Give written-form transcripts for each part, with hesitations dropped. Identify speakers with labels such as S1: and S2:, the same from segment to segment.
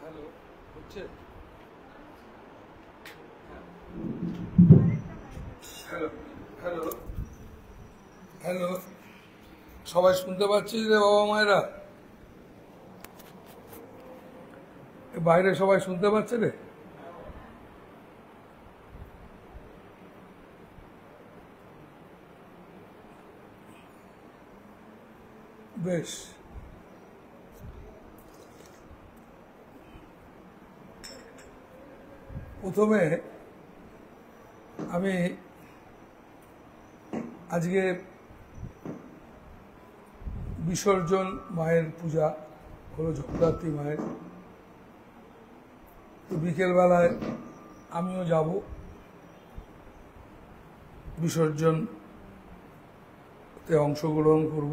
S1: Hello, হচ্ছে? Hello hello hello, সবাই শুনতে পাচ্ছিস রে বাবা মায়েরা? বাইরে সবাই শুনতে পাচ্ছে রে? বেশ, প্রথমে আমি আজকে বিসর্জন মায়ের পূজা হলো, জগদ্ধাত্রী মায়ের। তো বিকেলবেলায় আমিও যাব বিসর্জনতে অংশগ্রহণ করব।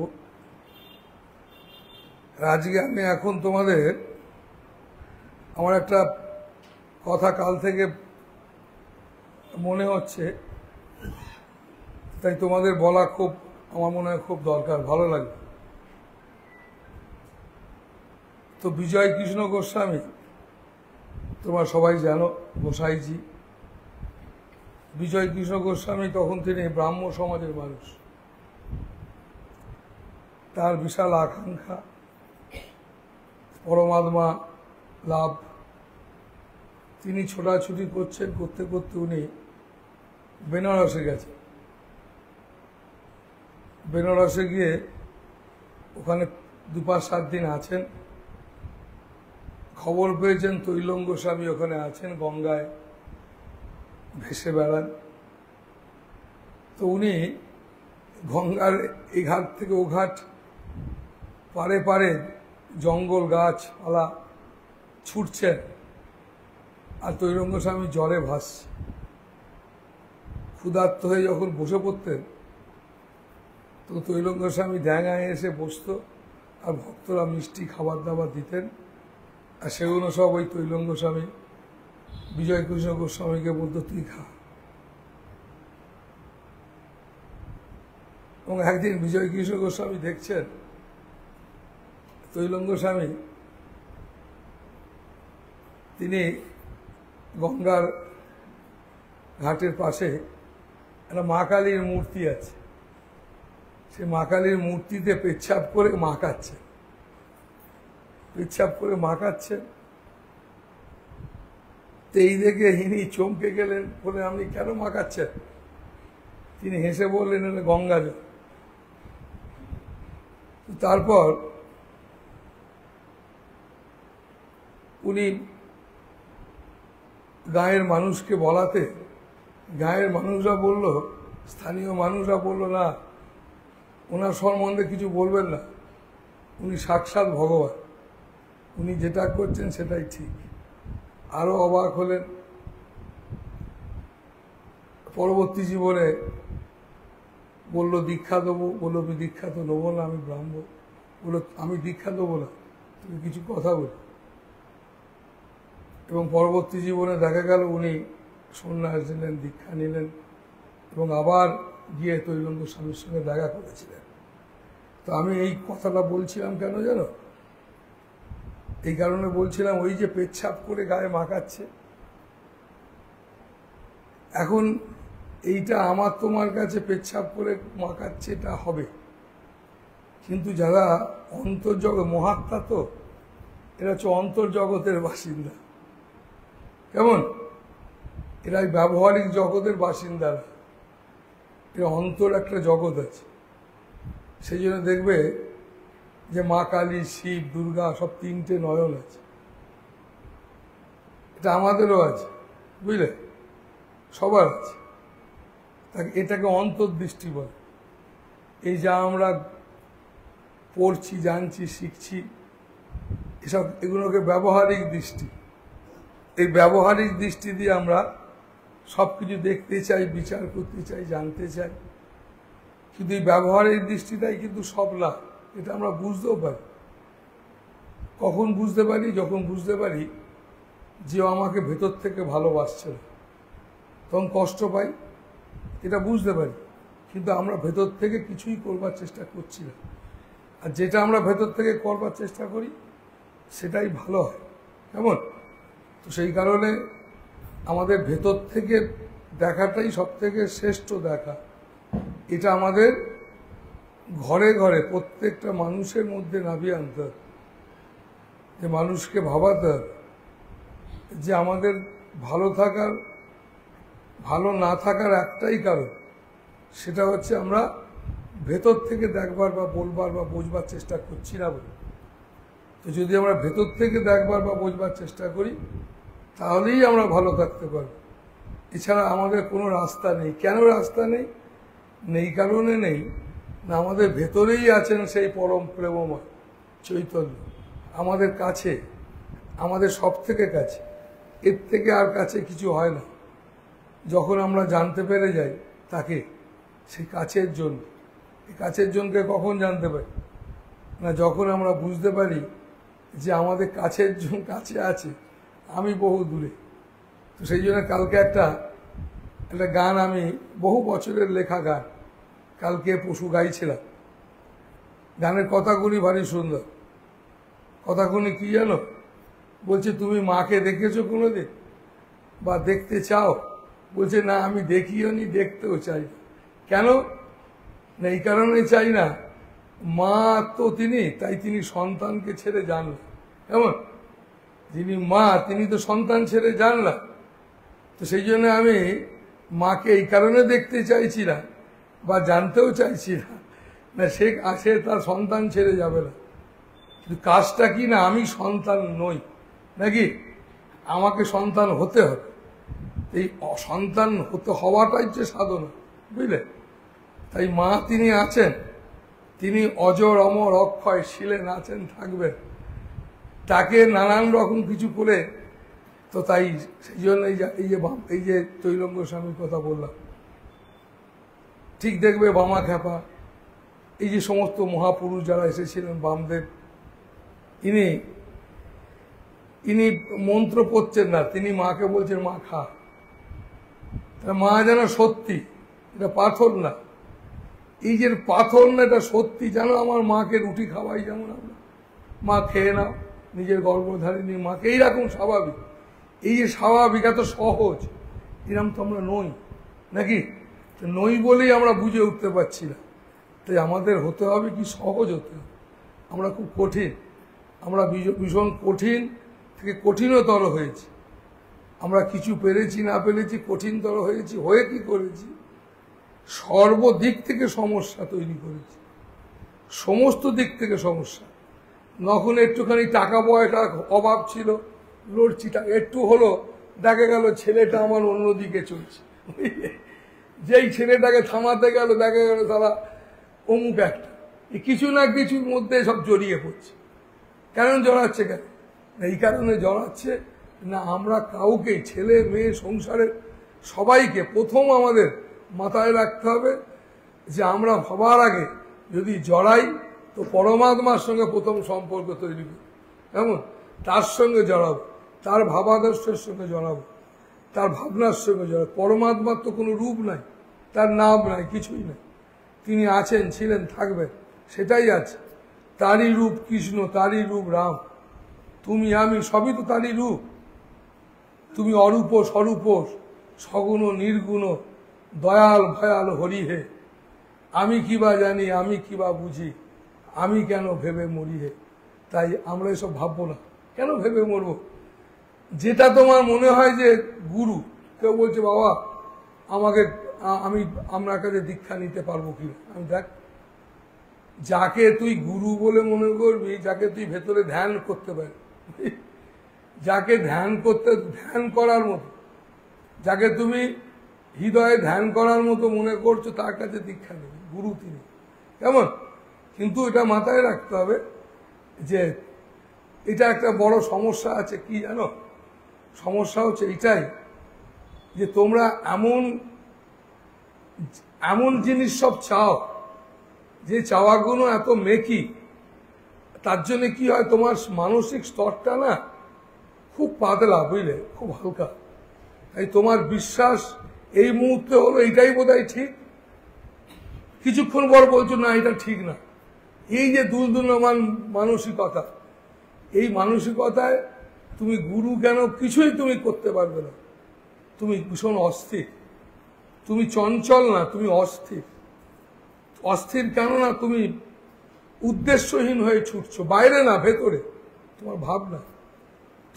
S1: আজকে আমি এখন তোমাদের আমার একটা কথা কাল থেকে মনে হচ্ছে, তাই তোমাদের বলা খুব আমার মনে হয় খুব দরকার, ভালো লাগবে। তো বিজয় কৃষ্ণ গোস্বামী তোমরা সবাই জানো, গোসাইজি বিজয় কৃষ্ণ গোস্বামী, তখন তিনি ব্রাহ্ম সমাজের মানুষ। তার বিশাল আকাঙ্ক্ষা পরমাত্মা লাভ। তিনি ছোটাছুটি করছেন, করতে করতে উনি বেনারসে গেছেন। বেনারসে গিয়ে ওখানে 2-5-7 দিন আছেন। খবর পেয়েছেন তৈলঙ্গ স্বামী ওখানে আছেন, গঙ্গায় ভেসে বেড়ান। তো উনি গঙ্গার এই ঘাট থেকে ও ঘাট পারে পারে জঙ্গল গাছপালা ছুটছেন, আর তৈলঙ্গ স্বামী জলে ভাসছে। ক্ষুধার্ত হয়ে যখন বসে পড়তেন, তো তৈলঙ্গ স্বামী ড্যাঙায় এসে বসত, আর ভক্তরা মিষ্টি খাবার দাবার দিতেন, আর সেগুলো সব ওই তৈলঙ্গ স্বামী বিজয় কৃষ্ণ গোস্বামীকে বলতো, তুই খা। এবং একদিন বিজয় কৃষ্ণ গোস্বামী দেখছেন তৈলঙ্গ স্বামী তিনি গঙ্গার ঘাটের পাশে একটা মা কালীর মূর্তি আছে, সে মা কালীর মূর্তিতে পেচ্ছাপ করে মাখাচ্ছে, পেচ্ছাপ করে মাখাচ্ছেন। তো এই দেখে ইনি চমকে গেলেন, বলে আপনি কেন মাখাচ্ছেন? তিনি হেসে বললেন, এটা গঙ্গা জল। তারপর উনি গাঁয়ের মানুষকে বলাতে, গাঁয়ের মানুষরা বলল, স্থানীয় মানুষরা বলল, না ওনার সম্বন্ধে কিছু বলবেন না, উনি সাক্ষাৎ ভগবান, উনি যেটা করছেন সেটাই ঠিক। আরো অবাক হলেন। পরবর্তী জীবনে বলল দীক্ষা দেবো, বললো আমি দীক্ষা তো নেবো না, আমি ব্রাহ্ম। বললো আমি দীক্ষা দেবো না, তুমি কিছু কথা বলো। এবং পরবর্তী জীবনে দেখা গেল উনি সন্ন্যাস নিলেন, দীক্ষা নিলেন, এবং আবার গিয়ে তৈলঙ্গ স্বামীর সঙ্গে দেখা করেছিলেন। তো আমি এই কথাটা বলছিলাম কেন জানো? এই কারণে বলছিলাম, ওই যে পেচ্ছাপ করে গায়ে মাখাচ্ছে, এখন এইটা আমার তোমার কাছে পেচ্ছাপ করে মাখাচ্ছে, এটা হবে, কিন্তু যারা অন্তর্জগৎ মহাত্মা, তো এরা হচ্ছে অন্তর্জগতের বাসিন্দা। কেমন? এরা ব্যবহারিক জগতের বাসিন্দারা, এরা অন্তর একটা জগৎ আছে। সেই জন্য দেখবে যে মা কালী, শিব, দুর্গা সব 3টে নয়ন আছে। এটা আমাদেরও আছে, বুঝলে, সবার আছে। এটাকে অন্তর্দৃষ্টি বলে। এই যা আমরা পড়ছি, জানছি, শিখছি, এসব এগুলোকে ব্যবহারিক দৃষ্টি। এই ব্যবহারিক দৃষ্টি দিয়ে আমরা সব কিছু দেখতে চাই, বিচার করতে চাই, জানতে চাই। কিন্তু এই ব্যবহারিক দৃষ্টিটাই কিন্তু সব লাভ, এটা আমরা বুঝতেও পারি। কখন বুঝতে পারি? যখন বুঝতে পারি যে আমাকে ভেতর থেকে ভালোবাসছে না, তখন কষ্ট পাই, এটা বুঝতে পারি। কিন্তু আমরা ভেতর থেকে কিছুই করবার চেষ্টা করছি না, আর যেটা আমরা ভেতর থেকে করবার চেষ্টা করি সেটাই ভালো হয়। কেমন? তো সেই কারণে আমাদের ভেতর থেকে দেখাটাই সব থেকে শ্রেষ্ঠ দেখা। এটা আমাদের ঘরে ঘরে প্রত্যেকটা মানুষের মধ্যে নামিয়ে আনতে হবে, যে মানুষকে ভাবাতে হবে যে আমাদের ভালো থাকার, ভালো না থাকার একটাই কারণ, সেটা হচ্ছে আমরা ভেতর থেকে দেখবার বা বলবার বা বোঝবার চেষ্টা করছি না বলে। তো যদি আমরা ভেতর থেকে দেখবার বা বোঝবার চেষ্টা করি তাহলেই আমরা ভালো থাকতে পারব। এছাড়া আমাদের কোনো রাস্তা নেই। কেন রাস্তা নেই? নেই কারণে নেই না, আমাদের ভেতরেই আছেন সেই পরম প্রেমময় চৈতন্য, আমাদের কাছে, আমাদের সব থেকে কাছে। এর থেকে আর কাছে কিছু হয় না। যখন আমরা জানতে পেরে যাই তাকে, সেই কাছের জন্য, এই কাছের জনকে কখন জানতে পারি না, যখন আমরা বুঝতে পারি যে আমাদের কাছের জন কাছে আছে, আমি বহু দূরে। তো সেই জন্য কালকে একটা গান, আমি বহু বছরের লেখা গান, কালকে পশু গাইছিলাম। গানের কথাগুলি ভারী সুন্দর। কথাগুলি কি জানো? বলছে, তুমি মাকে দেখেছো কোনোদিন বা দেখতে চাও? বলছে, না আমি দেখিও নি, দেখতেও চাই। কেন? না এই কারণে চাই না, মা তো তিনি, তাই তিনি সন্তানকে ছেড়ে যান না। কেমন? যিনি মা তিনি তো সন্তান ছেড়ে যান না। তো সেই জন্য আমি মাকে এই কারণে দেখতে চাইছি না বা জানতেও চাইছি না, সে তার সন্তান ছেড়ে যাবে না। কিন্তু কাজটা কি না, আমি সন্তান নই নাকি, আমাকে সন্তান হতে হবে। এই সন্তান হওয়াটাই যে সাধনা, বুঝলে? তাই মা তিনি আছেন, তিনি অজর অমর অক্ষয় ছিলেন, আছেন, থাকবেন। তাকে নানান রকম কিছু করে, তো তাই সেই জন্য এই যে তৈলঙ্গ স্বামীর কথা বললাম, ঠিক দেখবে বামা খ্যাপা, এই যে সমস্ত মহাপুরুষ যারা এসেছিলেন, বামদেব, ইনি মন্ত্র পড়ছেন না, তিনি মাকে বলছেন মা খা। মা যেন সত্যি, এটা পাথর না। এই যে পাথর না, এটা সত্যি। জানো, আমার মাকে রুটি খাওয়াই, যেমন আমরা, মা খেয়ে নাও, নিজের গর্ভধারিণী মাকে, এইরকম স্বাভাবিক। এই যে স্বাভাবিক, এত সহজ, এরকম তো আমরা নই নাকি? নই বলেই আমরা বুঝে উঠতে পারছি না। তাই আমাদের হতে হবে কি, সহজ হতে হবে। আমরা খুব কঠিন, আমরা ভীষণ কঠিন থেকে কঠিনতর হয়েছি। আমরা কিছু পেরেছি না পেরেছি, কঠিনতর হয়েছি, হয়ে কি করেছি, সর্বদিক থেকে সমস্যা তৈরি করেছি, সমস্ত দিক থেকে সমস্যা। যখন একটুখানি টাকা পয়সা অভাব ছিল, লড়ছি, একটু হলো দেখা গেল ছেলেটা আমার অন্যদিকে চলছে। যেই ছেলেটাকে থামাতে গেল দেখা গেল তারা অমুক একটা, কিছু না কিছুর মধ্যে সব জড়িয়ে পড়ছে। কেন জড়াচ্ছে? কেন? এই কারণে জড়াচ্ছে না, আমরা কাউকে, ছেলে মেয়ে সংসারের সবাইকে প্রথম আমাদের মাথায় রাখতে হবে যে আমরা ভাবার আগে যদি জড়াই তো পরমাত্মার সঙ্গে প্রথম সম্পর্ক তৈরি করি। কেমন? তার সঙ্গে জড়াবো, তার ভাবাদর্শের সঙ্গে জড়াবো, তার ভাবনার সঙ্গে জড়াবো। পরমাত্মার তো কোনো রূপ নাই, তার নাম নাই, কিছুই নাই। তিনি আছেন, ছিলেন, থাকবেন, সেটাই আছে। তারই রূপ কৃষ্ণ, তারই রূপ রাম। তুমি আমি সবই তো তারই রূপ। তুমি অরূপ স্বরূপ, সগুণ নির্গুণ, দয়াল ভয়াল হরি হে। আমি কিবা জানি, আমি কিবা বুঝি, আমি কেন ভেবে মরি হে। তাই আমরা এসব ভাববো না। কেন ভেবে মরব? যেটা তোমার মনে হয় যে গুরু, কেউ বলছে বাবা আমি আপনার কাছে দীক্ষা নিতে পারবো কিনা, আমি দেখ, যাকে তুই গুরু বলে মনে করবি, যাকে তুই ভেতরে ধ্যান করতে পারবি, যাকে ধ্যান করার মতো, যাকে তুমি হৃদয়ে ধ্যান করার মতো মনে করছো, তার কাছে দীক্ষা নেবে, গুরু তিনি। কেমন? কিন্তু এটা মাথায় রাখতে হবে যে এটা একটা বড় সমস্যা আছে। কি জানো? সমস্যা হচ্ছে এইটাই যে তোমরা এমন জিনিস সব চাও, যে চাওয়াগুলো এত মেকি, তার জন্য কি হয়, তোমার মানসিক স্তরটা না খুব পাতলা, বুঝলে, খুব হালকা। তাই তোমার বিশ্বাস এই মুহূর্তে হলো এটাই বোধহয় ঠিক, কিছুক্ষণ পর বলছো না এটা ঠিক না। এই যে দুর্দুল্যমান মানসিকতা, এই মানসিকতায় তুমি গুরু কেন কিছুই তুমি করতে পারবে না, তুমি ভীষণ অস্থির, তুমি চঞ্চল না, তুমি অস্থির। অস্থির কেন না, তুমি উদ্দেশ্যহীন হয়ে ছুটছো, বাইরে না ভেতরে, তোমার ভাবনা,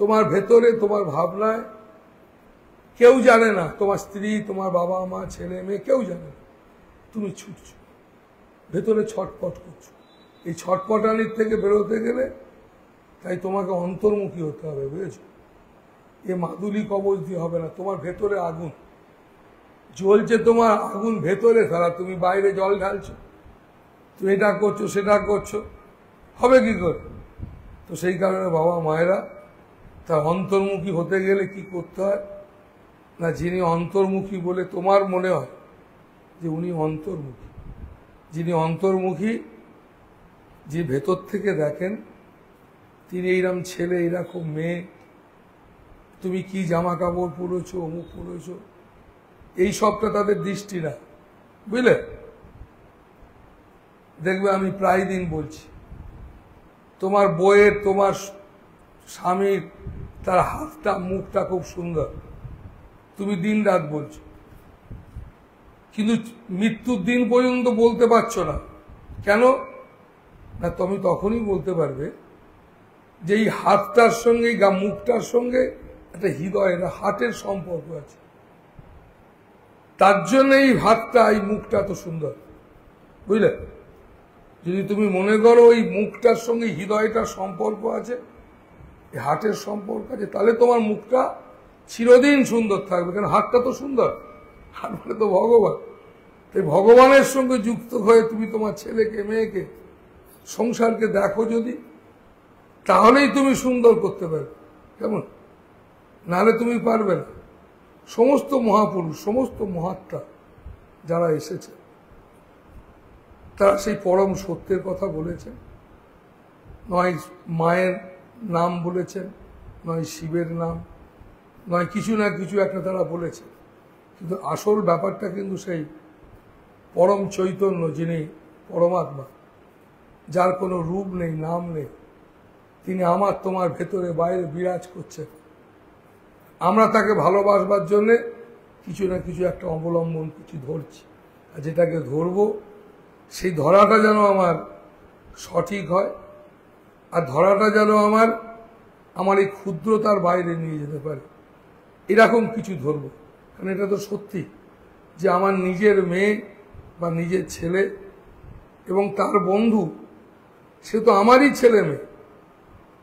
S1: তোমার ভেতরে, তোমার ভাবনায় কেউ জানে না, তোমার স্ত্রী, তোমার বাবা মা, ছেলে মেয়ে কেউ জানে না, তুমি ছুটছো, ভেতরে ছটপট করছো। এই ছটপটানির থেকে বেরোতে গেলে তাই তোমাকে অন্তর্মুখী হতে হবে, বুঝেছো? এ মাদুলি কবচ দিয়ে হবে না, তোমার ভেতরে আগুন জ্বলছে, তোমার আগুন ভেতরে ফেলা, তুমি বাইরে জল ঢালছো, তুমি এটা করছো সেটা করছো, হবে কি করে? তো সেই কারণে বাবা মায়েরা তার অন্তর্মুখী হতে গেলে কি করতে হয় না, যিনি অন্তর্মুখী বলে তোমার মনে হয় যে উনি অন্তর্মুখী, যিনি অন্তর্মুখী, যে ভেতর থেকে দেখেন তিনি এইরকম ছেলে, এইরকম মেয়ে, তুমি কি জামা কাপড় পরেছো, অমুক পরেছো, এই সবটা তাদের দৃষ্টি না, বুঝলে? দেখবে আমি প্রায় দিন বলছি, তোমার বইয়ের, তোমার স্বামীর তার হাতটা, মুখটা খুব সুন্দর, তুমি দিন রাত বলছো, কিন্তু মৃত্যুর দিন পর্যন্ত বলতে পারছো না। কেন না, তুমি তখনই বলতে পারবে যে এই হাতটার সঙ্গে, মুখটার সঙ্গে একটা হৃদয়, একটা হার্টের সম্পর্ক আছে, তার জন্য এই হাতটা, এই মুখটা তো সুন্দর, বুঝলে? যদি তুমি মনে করো ওই মুখটার সঙ্গে হৃদয়টার সম্পর্ক আছে, এই হার্টের সম্পর্ক আছে, তাহলে তোমার মুখটা চিরদিন সুন্দর থাকবে, কারণ হাতটা তো সুন্দর, হাত মানে তো ভগবান। তাই ভগবানের সঙ্গে যুক্ত হয়ে তুমি তোমার ছেলেকে, মেয়েকে, সংসারকে দেখো যদি, তাহলেই তুমি সুন্দর করতে পারবে, কেমন? নাহলে তুমি পারবে না। সমস্ত মহাপুরুষ, সমস্ত মহাত্মা যারা এসেছে, তারা সেই পরম সত্যের কথা বলেছেন, নয় মায়ের নাম বলেছেন, নয় শিবের নাম, নয় কিছু না কিছু একটা তারা বলেছেন, কিন্তু আসল ব্যাপারটা কিন্তু সেই পরম চৈতন্য, যিনি পরমাত্মা, যার কোনো রূপ নেই, নাম নেই, তিনি আমার তোমার ভেতরে বাইরে বিরাজ করছেন। আমরা তাকে ভালোবাসবার জন্যে কিছু না কিছু একটা অবলম্বন কিছু ধরছি, আর যেটাকে ধরবো সেই ধরাটা যেন আমার সঠিক হয়, আর ধরাটা যেন আমার এই ক্ষুদ্রতার বাইরে নিয়ে যেতে পারে, এরকম কিছু ধরবো। কারণ এটা তো সত্যি যে আমার নিজের মেয়ে বা নিজের ছেলে এবং তার বন্ধু, সে তো আমারই ছেলে মেয়ে,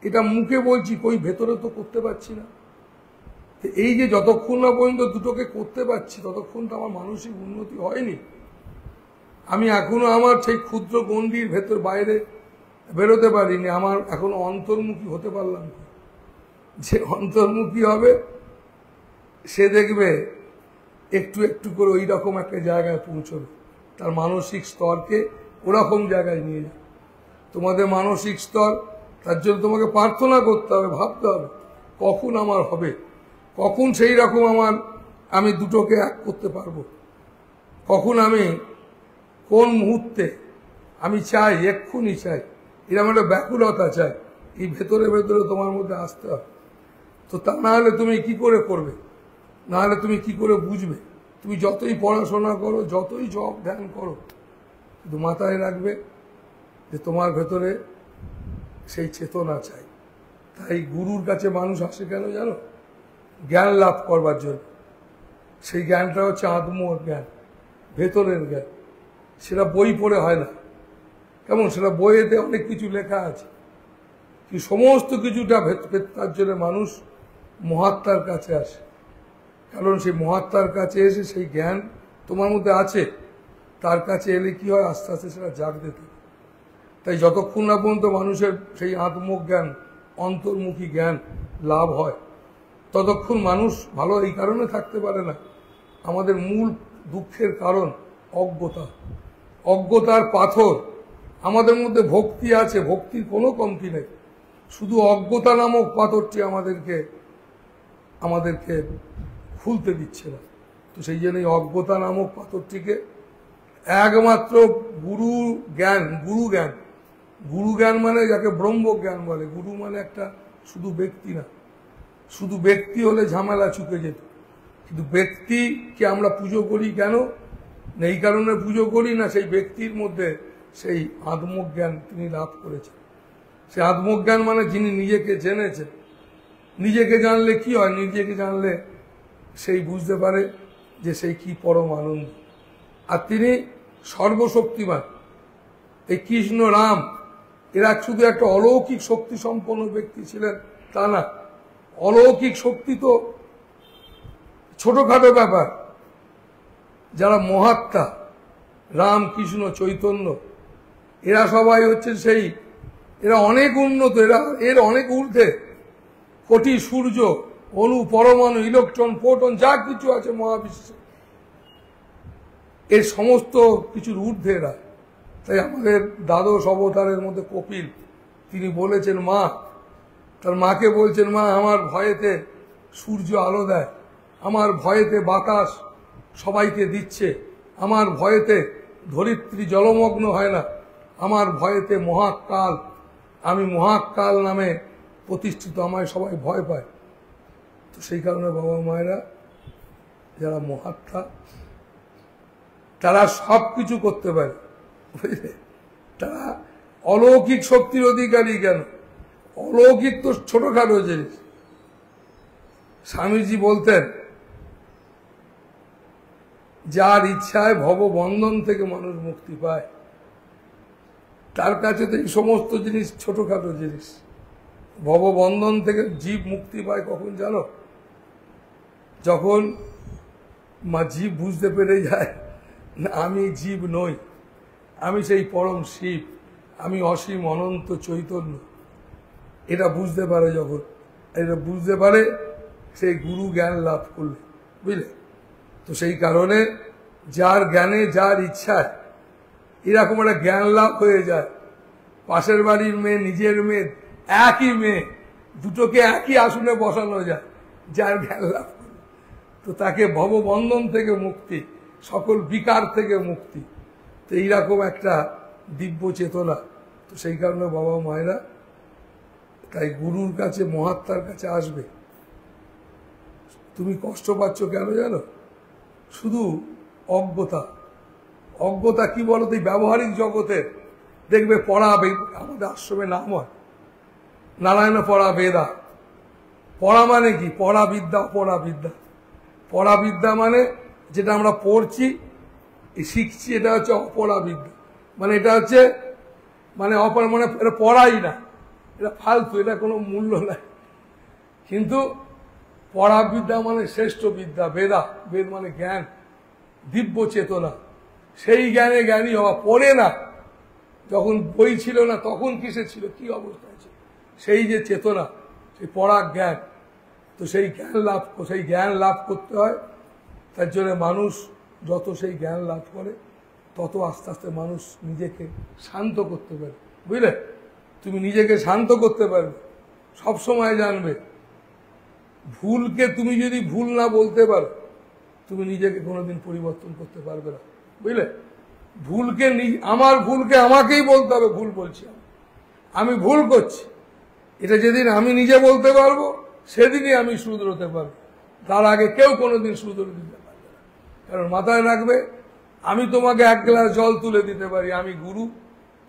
S1: এটা মুখে বলছি, কই ভেতরে তো করতে পারছি না। এই যে যতক্ষণ না পর্যন্ত দুটোকে করতে পারছি, ততক্ষণ তো আমার মানসিক উন্নতি হয়নি। আমি এখনো আমার সেই ক্ষুদ্র গণ্ডির ভেতর বাইরে বেরোতে পারিনি, আমার এখনো অন্তর্মুখী হতে পারলাম না। যে অন্তর্মুখী হবে সে দেখবে একটু একটু করে ওই রকম একটা জায়গায় পৌঁছবে, তার মানসিক স্তরকে ওরকম জায়গায় নিয়ে যাবে। তোমাদের মানসিক স্তর, তার জন্য তোমাকে প্রার্থনা করতে হবে, ভাবতে হবে কখন আমার হবে, কখন সেই রকম আমি দুটোকে এক করতে পারবো, কখন আমি কোন মুহূর্তে আমি চাই, এক্ষুনি চাই, এরকম একটা ব্যাকুলতা চাই, এই ভেতরে ভেতরে তোমার মধ্যে আসতে হবে। তো তা না হলে তুমি কি করে করবে, না হলে তুমি কি করে বুঝবে? তুমি যতই পড়াশোনা করো, যতই জপ ধ্যান করো, কিন্তু মাথায় রাখবে যে তোমার ভেতরে সেই চেতনা চাই। তাই গুরুর কাছে মানুষ আসে কেন জানো? জ্ঞান লাভ করবার জন্য। সেই জ্ঞানটা হচ্ছে আত্মজ্ঞান, ভেতরের জ্ঞান, সেটা বই পড়ে হয় না। কেমন? সেটা বইয়েতে অনেক কিছু লেখা আছে, কি সমস্ত কিছুটা তার জন্য মানুষ মহাত্মার কাছে আসে, কারণ সেই মহাত্মার কাছে এসে সেই জ্ঞান তোমার মধ্যে আছে, তার কাছে এলে কি হয়, আস্তে আস্তে সেটা জাগতে থাকে। তাই যতক্ষণ না পর্যন্ত মানুষের সেই আত্মজ্ঞান, অন্তর্মুখী জ্ঞান লাভ হয়, ততক্ষণ মানুষ ভালো এই কারণে থাকতে পারে না। আমাদের মূল দুঃখের কারণ অজ্ঞতা, অজ্ঞতার পাথর। আমাদের মধ্যে ভক্তি আছে, ভক্তির কোনো কমতি নেই, শুধু অজ্ঞতা নামক পাথরটি আমাদেরকে খুলতে দিচ্ছে না। তো সেই জন্য এই অজ্ঞতা নামক পাথরটিকে একমাত্র গুরু জ্ঞান মানে যাকে ব্রহ্মজ্ঞান বলে। গুরু মানে একটা শুধু ব্যক্তি না, শুধু ব্যক্তি হলে ঝামেলা চুকে যেত, কিন্তু ব্যক্তিকে আমরা পুজো করি কেন? এই কারণে পুজো করি না সেই ব্যক্তির মধ্যে সেই আত্মজ্ঞান তিনি লাভ করেছেন। সেই আত্মজ্ঞান মানে যিনি নিজেকে জেনেছেন। নিজেকে জানলে কি হয়? নিজেকে জানলে সেই বুঝতে পারে যে সেই কি পরম আনন্দ। আর তিনি সর্বশক্তিমান। এই কৃষ্ণ রাম এরা শুধু একটা অলৌকিক শক্তি সম্পন্ন ব্যক্তি ছিলেন তা না। অলৌকিক শক্তি তো ছোটখাটো ব্যাপার। যারা মহাত্মা, রাম কৃষ্ণ চৈতন্য, এরা সবাই হচ্ছে সেই, এরা অনেক উন্নত, এরা এর অনেক ঊর্ধ্বে। কোটি সূর্য, অণু, পরমাণু, ইলেকট্রন, প্রোটন যা কিছু আছে মহাবিশ্বে, এর সমস্ত কিছুর ঊর্ধ্বে এরা। তাই আমাদের দ্বাদশ অবতারের মধ্যে কপিল, তিনি বলেছেন মা, তার মাকে বলছেন মা আমার ভয়েতে সূর্য আলো দেয়, আমার ভয়েতে বাতাস সবাইকে দিচ্ছে, আমার ভয়েতে ধরিত্রী জলমগ্ন হয় না, আমার ভয়েতে মহাকাল, আমি মহাকাল নামে প্রতিষ্ঠিত, আমায় সবাই ভয় পায়। তো সেই কারণে বাবা মায়েরা যারা মহাত্মা তারা সব কিছু করতে পারে, বুঝলে? তারা অলৌকিক শক্তির অধিকারী। কেন? অলৌকিক তো ছোটখাটো জিনিস। স্বামীজি বলতেন যার ইচ্ছায় ভববন্ধন থেকে মানুষ মুক্তি পায়, তার কাছে তো এই সমস্ত জিনিস ছোটখাটো জিনিস। ভববন্ধন থেকে জীব মুক্তি পায় কখন জানো? যখন জীব বুঝতে পেরে যায় না আমি জীব নই, আমি সেই পরম শিব, আমি অসীম অনন্ত চৈতন্য। এটা বুঝতে পারে যখন, এটা বুঝতে পারে সেই গুরু জ্ঞান লাভ করলে, বুঝলে? তো সেই কারণে যার জ্ঞানে যার ইচ্ছায় এরকম একটা জ্ঞান লাভ হয়ে যায়। পাশের বাড়ির মেয়ে নিজের মেয়ে, একই মেয়ে, দুটোকে একই আসনে বসানো যায় যার জ্ঞান লাভ করে। তো তাকে ভববন্ধন থেকে মুক্তি, সকল বিকার থেকে মুক্তি। তো এইরকম একটা দিব্য চেতনা। তো সেই কারণে বাবা মায়েরা তাই গুরুর কাছে, মহাত্মার কাছে আসবে। তুমি কষ্ট পাচ্ছ কেন জানো? শুধু অজ্ঞতা। অজ্ঞতা কি বলো তো? এই ব্যবহারিক জগতের দেখবে পড়া, আমাদের আশ্রমে নাম হয় নারায়ণ পড়া বেদা। পড়া মানে কি? পড়া বিদ্যা, অপরা বিদ্যা। পড়া বিদ্যা মানে যেটা আমরা পড়ছি, শিখছি, এটা হচ্ছে অপরা বিদ্যা। মানে এটা হচ্ছে মানে অপর, মানে এটা পড়াই না, এটা ফালতু, এটা কোনো মূল্য নাই। কিন্তু পড়া বিদ্যা মানে শ্রেষ্ঠ বিদ্যা, বেদা। বেদ মানে জ্ঞান, দিব্য চেতনা। সেই জ্ঞানে জ্ঞানী হওয়া। পড়ে না, যখন বই ছিল না তখন কিসে ছিল, কি অবস্থায় ছিল, সেই যে চেতনা, সেই পড়া জ্ঞান। তো সেই জ্ঞান লাভ করতে হয়। তার জন্য মানুষ যত সেই জ্ঞান লাভ করে তত আস্তে আস্তে মানুষ নিজেকে শান্ত করতে পারে, বুঝলে? তুমি নিজেকে শান্ত করতে পারবে, সবসময় জানবে ভুলকে তুমি যদি ভুল না বলতে পারো, তুমি নিজেকে কোনোদিন পরিবর্তন করতে পারবে না, বুঝলে? ভুলকে, আমার ভুলকে আমাকেই বলতে হবে ভুল বলছি, আমি ভুল করছি। এটা যেদিন আমি নিজে বলতে পারবো সেদিনই আমি শুধরোতে পারবো। তার আগে কেউ কোনোদিন শুধরে দিতে পারবে না। কারণ মাথায় রাখবে, আমি তোমাকে এক গ্লাস জল তুলে দিতে পারি, আমি গুরু,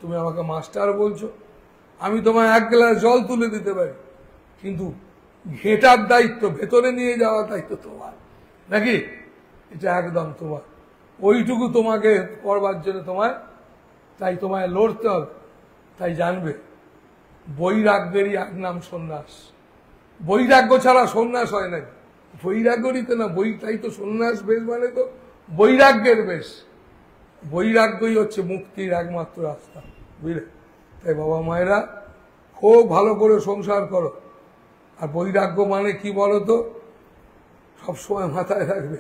S1: তুমি আমাকে মাস্টার বলছো। আমি তোমায় এক গ্লাস জল তুলে দিতে পারি, কিন্তু ঘেটার দায়িত্ব, ভেতরে নিয়ে যাওয়ার দায়িত্ব তোমার, নাকি? এটা একদম তোমার। ওইটুকু তোমাকে করবার জন্য তোমায় লড়তে হবে। তাই জানবে বৈরাগ্যেরই এক নাম সন্ন্যাস। বৈরাগ্য ছাড়া সন্ন্যাস হয় নাকি? বৈরাগ্যরই তো না, তাই তো সন্ন্যাস বেশ, মানে তো বৈরাগ্যের বেশ। বৈরাগ্যই হচ্ছে মুক্তির একমাত্র রাস্তা, বুঝলে? তাই বাবা মায়েরা খুব ভালো করে সংসার করো। আর বৈরাগ্য মানে কি বলো তো? সবসময় মাথায় রাখবে,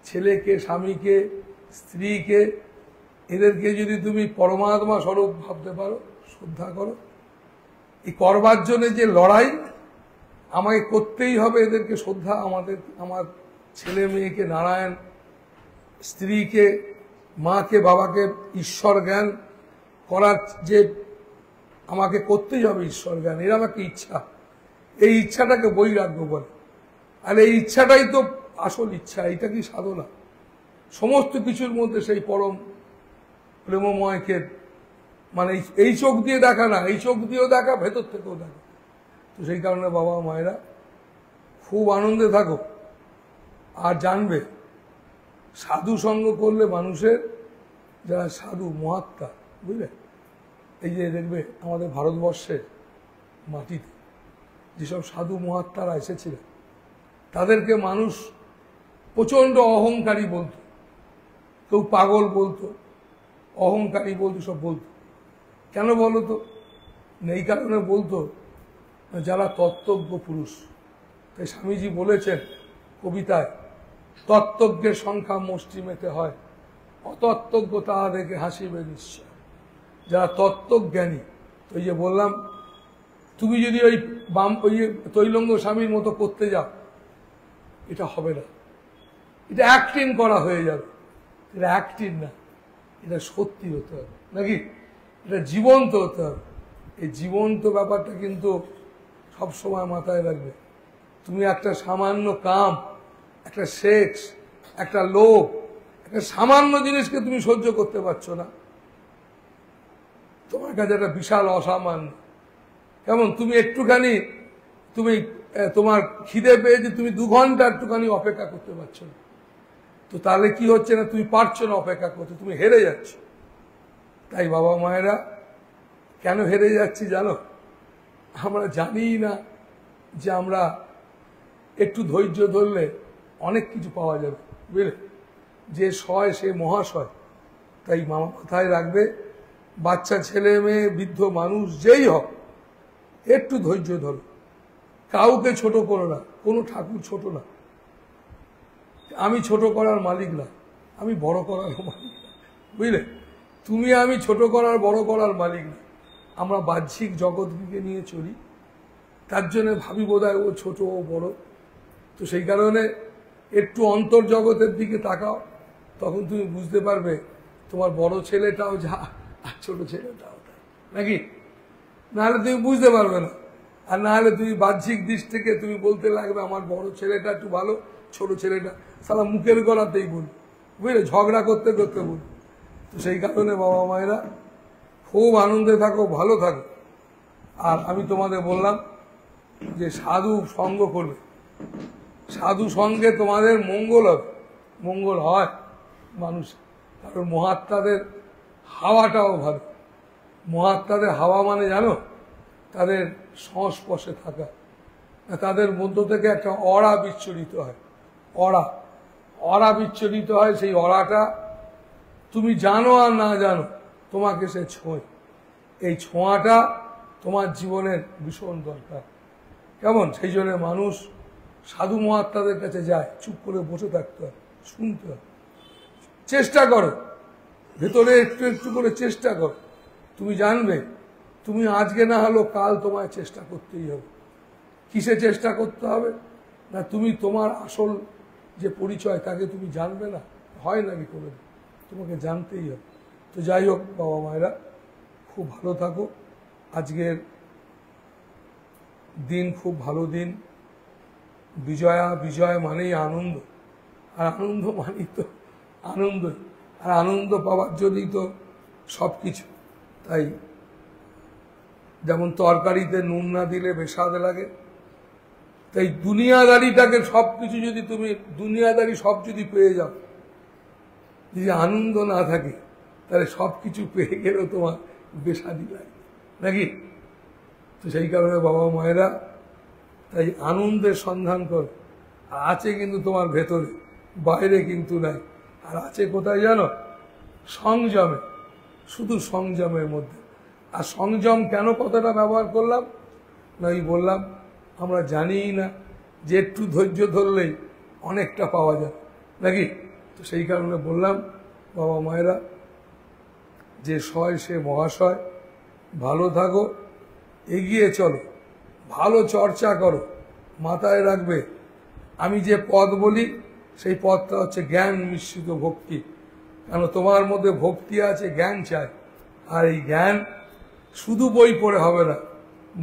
S1: ছেলেকে, স্বামীকে, স্ত্রীকে, এদেরকে যদি তুমি পরমাত্মা স্বরূপ ভাবতে পারো, শ্রদ্ধা করো, এই করবার জন্য যে লড়াই আমাকে করতেই হবে, এদেরকে শ্রদ্ধা, আমার ছেলে মেয়েকে নারায়ণ, স্ত্রীকে, মাকে, বাবাকে ঈশ্বর জ্ঞান করার যে আমাকে করতেই হবে ঈশ্বর জ্ঞান, এর আমাকে ইচ্ছা, এই ইচ্ছাটাকে বৈরাগ্য বলে। আর এই ইচ্ছাটাই তো আসল ইচ্ছা, এটা কি সাধনা? সমস্ত কিছুর মধ্যে সেই পরম প্রেমময়কে মানে এই চোখ দিয়ে দেখা না, এই চোখ দিয়েও দেখা, ভেতর থেকেও দেখা। তো সেই কারণে বাবা মায়েরা খুব আনন্দে থাকো। আর জানবে সাধু সঙ্গ করলে মানুষের, যারা সাধু মহাত্মা, বুঝলে, এই যে দেখবে আমাদের ভারতবর্ষের মাটিতে যেসব সাধু মহাত্মারা এসেছিলেন, তাদেরকে মানুষ প্রচণ্ড অহংকারী বলতো, কেউ পাগল বলতো, অহংকারী বলতো, সব বলতো। কেন বলতো? এই কারণে বলতো, যারা তত্ত্বজ্ঞ পুরুষ। তাই স্বামীজি বলেছেন কবিতায়, তত্ত্বজ্ঞের সংখ্যা মষ্টিমেতে হয়, অতত্ত্বজ্ঞ তাহা দেখে হাসিবে নিশ্চয়। যারা তত্ত্বজ্ঞানী, তো এই যে বললাম, তুমি যদি ওই তৈলঙ্গ স্বামীর মতো করতে যাও, এটা হবে না, এটা অ্যাক্টিং করা হয়ে যাবে। এটা অ্যাক্টিং না, এটা সত্যি হতে হবে, নাকি? এটা জীবন্ত হতে হবে। এই জীবন্ত ব্যাপারটা কিন্তু সবসময় মাথায় রাখবে। তুমি একটা সামান্য কাম, একটা সেক্স, একটা লোভ, একটা সামান্য জিনিসকে তুমি সহ্য করতে পারছো না, তোমার কাছে একটা বিশাল অসামান্য। কেমন তুমি একটুখানি, তুমি তোমার খিদে পেয়েছে, তুমি 2 ঘন্টা একটুখানি অপেক্ষা করতে পারছো না, তো তাহলে কি হচ্ছে না, তুমি পারছো না অপেক্ষা করতে, তুমি হেরে যাচ্ছ। তাই বাবা মায়েরা, কেন হেরে যাচ্ছি জানো? আমরা জানি না যে আমরা একটু ধৈর্য ধরলে অনেক কিছু পাওয়া যাবে, বুঝলে? যে সয় সে মহাশয়। তাই মামা মাথায় রাখবে, বাচ্চা, ছেলে মেয়ে, বৃদ্ধ মানুষ, যেই হোক, একটু ধৈর্য ধরো। কাউকে ছোট করো না, কোনো ঠাকুর ছোট না। আমি ছোট করার মালিক না, আমি বড় করার মালিক না, বুঝলে? তুমি আমি ছোট করার বড় করার মালিক না। আমরা বাহ্যিক জগৎকে নিয়ে চলি, তার জন্য ভাবি বোধহয় ও ছোট ও বড়। তো সেই কারণে একটু অন্তর্জগতের দিকে তাকাও, তখন তুমি বুঝতে পারবে তোমার বড় ছেলেটাও যা আর ছোট ছেলেটাও তাই, নাকি? নাহলে তুমি বুঝতে পারবে না। আর নাহলে তুমি বাহ্যিক দিক থেকে তুমি বলতে লাগবে আমার বড় ছেলেটা একটু ভালো, ছোট ছেলেটা সারা মুখের গলাতেই বল, বুঝলে, ঝগড়া করতে করতে বল। তো সেই কারণে বাবা মায়েরা খুব আনন্দে থাকো, ভালো থাকো। আর আমি তোমাদের বললাম যে সাধু সঙ্গ করবে, সাধু সঙ্গে তোমাদের মঙ্গল হবে, মঙ্গল হয় মানুষ। কারণ মহাত্মাদের হাওয়াটাও ভালো। মহাত্মাদের হাওয়া মানে জানো, তাদের সংস্পর্শে থাকা, তাদের মধ্য থেকে একটা অরা বিচ্ছুরিত হয়, অরা বিচ্ছুরিত হয়। সেই অরাটা তুমি জানো আর না জানো, তোমাকে সে ছোঁয়। এই ছোঁয়াটা তোমার জীবনের ভীষণ দরকার। কেমন? সেই জন্য মানুষ সাধু মহাত্মাদের কাছে যায়, চুপ করে বসে থাকতে হয়, শুনতে হয়। চেষ্টা করো, ভেতরে একটু একটু করে চেষ্টা করো। তুমি জানবে, তুমি আজকে না হলেও কাল তোমায় চেষ্টা করতেই হবে। কিসে চেষ্টা করতে হবে না, তুমি তোমার আসল যে পরিচয় তাকে তুমি জানবে না, হয় নাকি করে, তোমাকে জানতেই হবে। তো যাই হোক বাবা মায়েরা, খুব ভালো থাকো। আজকের দিন খুব ভালো দিন। বিজয় মানেই আনন্দ, আর আনন্দ মানেই তো আনন্দ, আর আনন্দ পাওয়ার জন্যই তো সব কিছু। তাই যেমন তরকারিতে নুন না দিলে বেস্বাদ লাগে, তাই দুনিয়াদারিটাকে সব কিছু যদি তুমি দুনিয়াদারি সব যদি পেয়ে যাও, যদি আনন্দ না থাকে, তাহলে সব কিছু পেয়ে গেলেও তোমার বেস্বাদি লাগে, নাকি? তো সেই কারণে বাবা মায়েরা, তাই আনন্দের সন্ধান করো। আছে কিন্তু তোমার ভেতরে, বাইরে কিন্তু নাই। আর আছে কোথায় জানো? সংযমে, শুধু সংযমের মধ্যে। আর সংযম কেন কথাটা ব্যবহার করলাম না, এই বললাম আমরা জানিই না যে একটু ধৈর্য ধরলেই অনেকটা পাওয়া যায়, নাকি? তো সেই কারণে বললাম বাবা মায়েরা, যে সয় সে মহাশয়। ভালো থাকো, এগিয়ে চলো, ভালো চর্চা করো। মাথায় রাখবে, আমি যে পথ বলি সেই পথটা হচ্ছে জ্ঞান মিশ্রিত ভক্তি। কেন? তোমার মধ্যে ভক্তি আছে, জ্ঞান চাই। আর এই জ্ঞান শুধু বই পড়ে হবে না,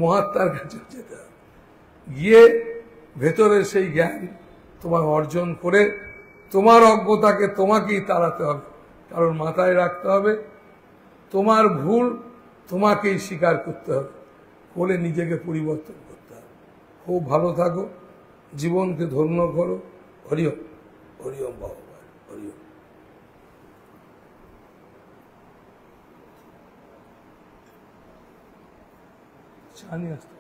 S1: মহাত্মার কাছে যেতে হবে। গিয়ে ভেতরে সেই জ্ঞান তোমার অর্জন করে তোমার অজ্ঞতাকে তোমাকেই তাড়াতে হবে। কারণ মাথায় রাখতে হবে তোমার ভুল তোমাকেই স্বীকার করতে হবে, করে নিজেকে পরিবর্তন করতে হবে। খুব ভালো থাকো, জীবনকে ধন্য করো। হরিওম, হরিওম ভগবান, হরিওম। চা নিয়ে আসতে